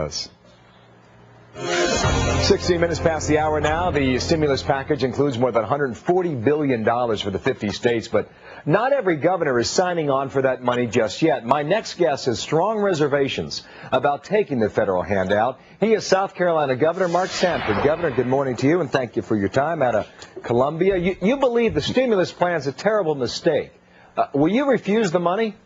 does. 16 minutes past the hour now. The stimulus package includes more than $140 billion for the 50 states, but not every governor is signing on for that money just yet. My next guest has strong reservations about taking the federal handout. He is South Carolina Governor Mark Sanford. Governor, good morning to you, and thank you for your time out of Columbia. You believe the stimulus plan is a terrible mistake. Will you refuse the money?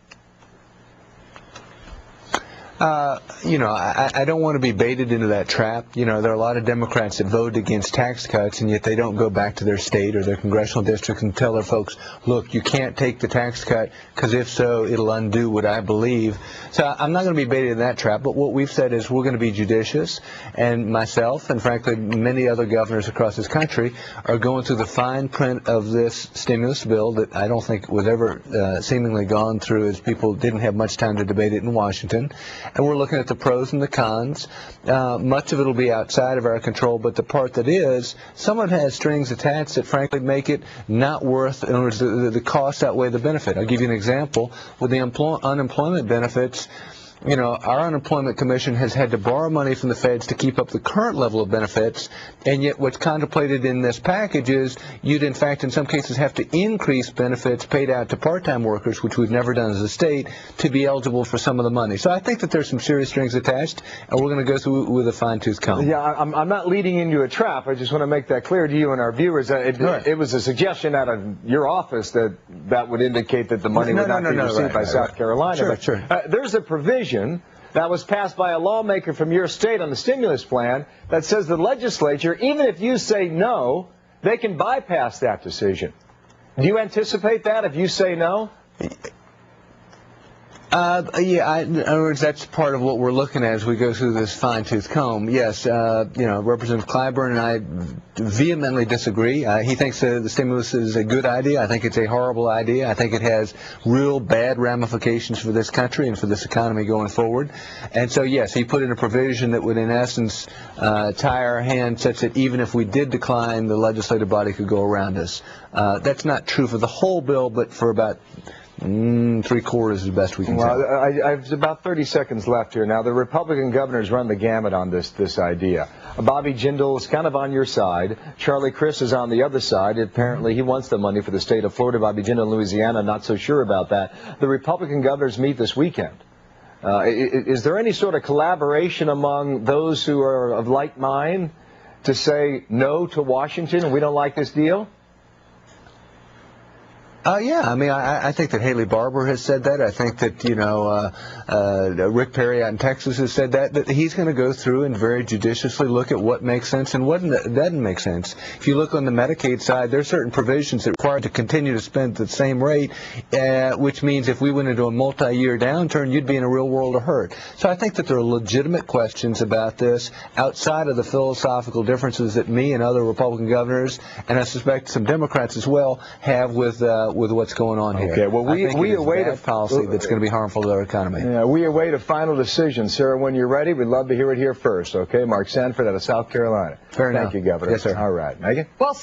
I don't want to be baited into that trap. There are a lot of Democrats that vote against tax cuts, and yet they don't go back to their state or their congressional district and tell their folks, look, you can't take the tax cut, because if so, it'll undo what I believe. So I'm not going to be baited in that trap, but what we've said is we're going to be judicious, and myself and, frankly, many other governors across this country are going through the fine print of this stimulus bill that I don't think was ever seemingly gone through, as people didn't have much time to debate it in Washington. And we're looking at the pros and the cons. Much of it will be outside of our control, but the part that is, some of it has strings attached that frankly make it not worth, in other words, the costs outweigh the benefit. I'll give you an example. With the unemployment benefits, our unemployment commission has had to borrow money from the feds to keep up the current level of benefits, and yet what's contemplated in this package is you'd in fact in some cases have to increase benefits paid out to part-time workers, which we've never done as a state, to be eligible for some of the money. So I think that there's some serious strings attached, and we're going to go through with a fine-tooth comb. Yeah, I'm not leading into a trap. I just want to make that clear to you and our viewers. It was a suggestion out of your office that would indicate that the money would not be received by South Carolina. Sure. There's a provision that was passed by a lawmaker from your state on the stimulus plan that says the legislature, even if you say no, they can bypass that decision. Do you anticipate that if you say no? In other words, that's part of what we're looking at as we go through this fine-tooth comb. Yes, Representative Clyburn and I vehemently disagree. He thinks the stimulus is a good idea. I think it's a horrible idea. I think it has real bad ramifications for this country and for this economy going forward. And so, yes, he put in a provision that would, in essence, tie our hands such that even if we did decline, the legislative body could go around us. That's not true for the whole bill, but for about three-quarters is the best we can tell. Well, I have about 30 seconds left here. Now, the Republican governors run the gamut on this idea. Bobby Jindal is kind of on your side. Charlie Crist is on the other side. Apparently, he wants the money for the state of Florida. Bobby Jindal in Louisiana, not so sure about that. The Republican governors meet this weekend. Is there any sort of collaboration among those who are of like mind to say no to Washington and we don't like this deal? Yeah, I think that Haley Barbour has said that. I think that, Rick Perry out in Texas has said that he's going to go through and very judiciously look at what makes sense and what doesn't make sense. If you look on the Medicaid side, there are certain provisions that require to continue to spend at the same rate, which means if we went into a multi-year downturn, you'd be in a real world of hurt. So I think that there are legitimate questions about this outside of the philosophical differences that me and other Republican governors, and I suspect some Democrats as well, have with what's going on here. Okay, well, we await a policy that's going to be harmful to our economy. Yeah, we await a final decision, sir. When you're ready, we'd love to hear it here first. Okay, Mark Sanford out of South Carolina. Fair enough. Thank you, Governor. Yes, sir. All right, Megan. Well,